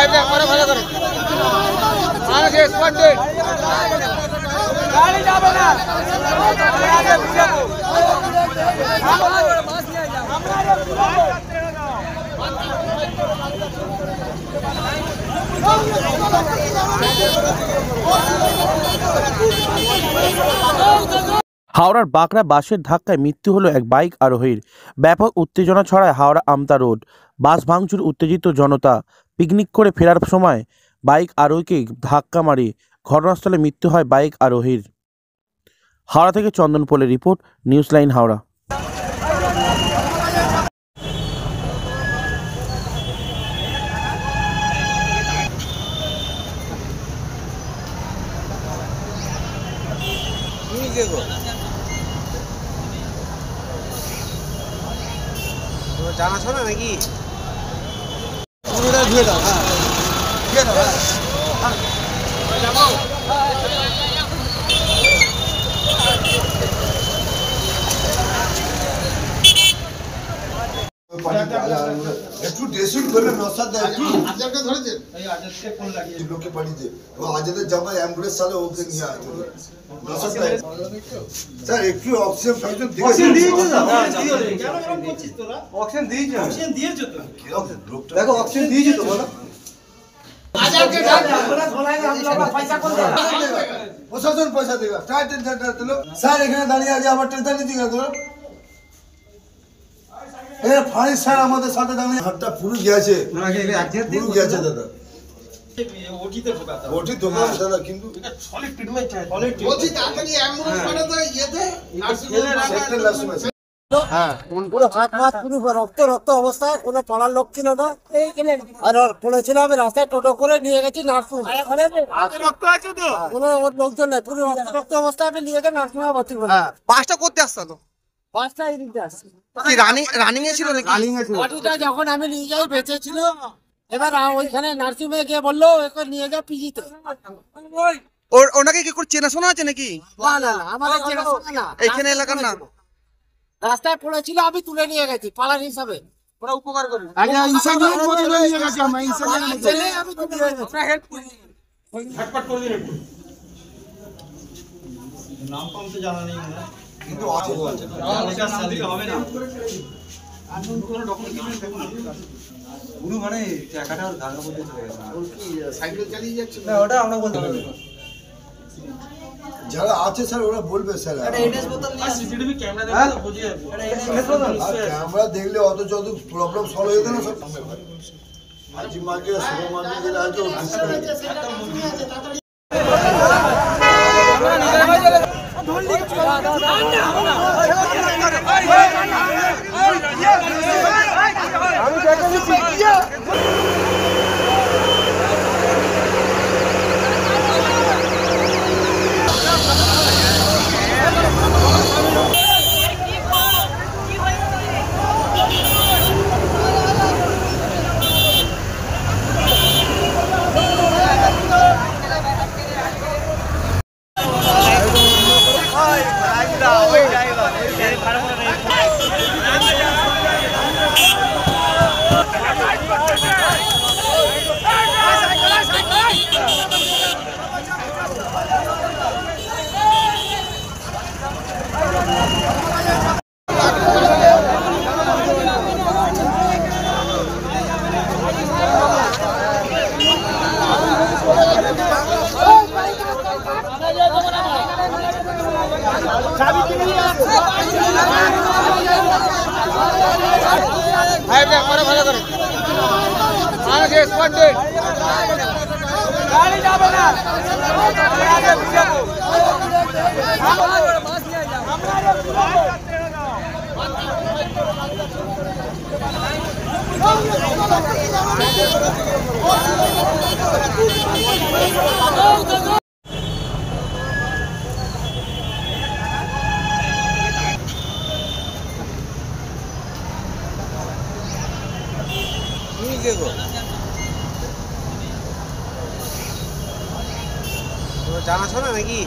ভালো করে আমাকে স্পন্ডেড গাড়ি যাবে না হাওড়ার বাঁকড়া বাসের ধাক্কায় মৃত্যু হলো এক বাইক আরোহীর। ব্যাপক উত্তেজনা ছড়ায় হাওড়া আমতা রোড। বাস ভাঙচুর উত্তেজিত জনতা। পিকনিক করে ফেরার সময় বাইক আরোহীকে ধাক্কা মারে ঘটনাস্থলে মৃত্যু হয় বাইক আরোহীর। হাওড়া থেকে চন্দন পোলের রিপোর্ট, নিউজ লাইন হাওড়া। জানাশোনা নাকি ধুয়ে দাও, হ্যাঁ ধুয়ে দাও, একটু ড্রেসিং করে নসাদ দেয় একটু আজারকে ধরেছে এই আজারকে ফোন লাগিয়ে লোকে পাঠিয়েছে ও আজাদের জামা অ্যাম্বুলেন্স চালে ওকে নিয়ে আসছে নসাদ দেয় স্যার একটু অক্সিজেন ফাংশন দিয়েছে না কেন এরকম করছিস তোরা অক্সিজেন দিয়েছো তো দেখো অক্সিজেন দিয়েছি তো বলো আজারকে ডাক আমরা ধরাইলে আমরা পয়সা কোন দেব প্রশাসন পয়সা দেবে টাইট টেনশন দিলো স্যার এখানে দাঁড়িয়ে আছে আবার টেনশন নিতে গেল এ ফাইন স্যার আমাদের সাথে দাঁড়িয়ে হাতটা পুরো গিয়েছে পুরো গিয়েছে দাদা ওটিতে ঢোকাতে ওটি ঢোকাতে দাদা কিন্তু এটা সলিড ট্রিটমেন্ট চাই সলিড বলছি তাড়াতাড়ি অ্যাম্বুলেন্স পাঠাতে ইয়েতে সেক্টর লাস্ট হ্যাঁ পুরো হাত পুরো রক্ত অবস্থায় কোনো পড়ার লোক ছিল না আর বলেছিল আমি রাস্তায় টোটো করে নিয়ে গেছি নার্সিং রক্ত আছে তো কোনো লোকজন নেই পুরো রক্ত অবস্থায় আমি নিয়ে গিয়ে নার্সিং হোমে ভর্তি করলাম। বাসটা করতে আসতো বাসটা এদিকে আসছে কি রানিং এ ছিল নাকি রানিং এ ছিল বডিটা যখন আমি নিয়ে যাই বেঁচে ছিল এবার ওইখানে নার্সিং হোমে গিয়ে বললো একে নিয়ে যা পিজিতে ওনাকে কি করে চেনাশোনা আছে নাকি না আমাদের চেনাশোনা না এইখানে এলাকার না রাস্তায় পড়েছিল আমি তুলে নিয়ে গেছি পালার হিসাবে ওরা উপকার করে আগে ইনসানিয়ত বলে নিয়ে গেছি আমি ইনসানিয়ত ছেলে আমি তুলে নিয়ে গেছি হেল্প করি ঝটপট করে দিন একটু নাম কম তো জানা নেই না কিন্তু আছে এটা শান্তি হবে না আনন্দ কোন ডকুমেন্ট পুরো মানে টাকাটা ওর গাঙ্গা মধ্যে চলে গেছে ওর কি সাইকেল চালিয়ে যাচ্ছে না ওটা আমরা বলতে পারবো যারা আছে স্যার ওরা বলবে স্যার এটা এনএস বোতল নিয়ে সিসিটিভি ক্যামেরা দেখলে তো বুঝে যাবে এটা এনএস বোতল ক্যামেরা দেখলে অত যত প্রবলেম সলভ হয়ে গেল সব আজি মার্কেট সুপার মার্কেট আছে ও আমি দেখেছি পিছিয়ে ভালো করে আমাকে স্পন্ডেড গাড়ি যাবে না জানাশোনা নাকি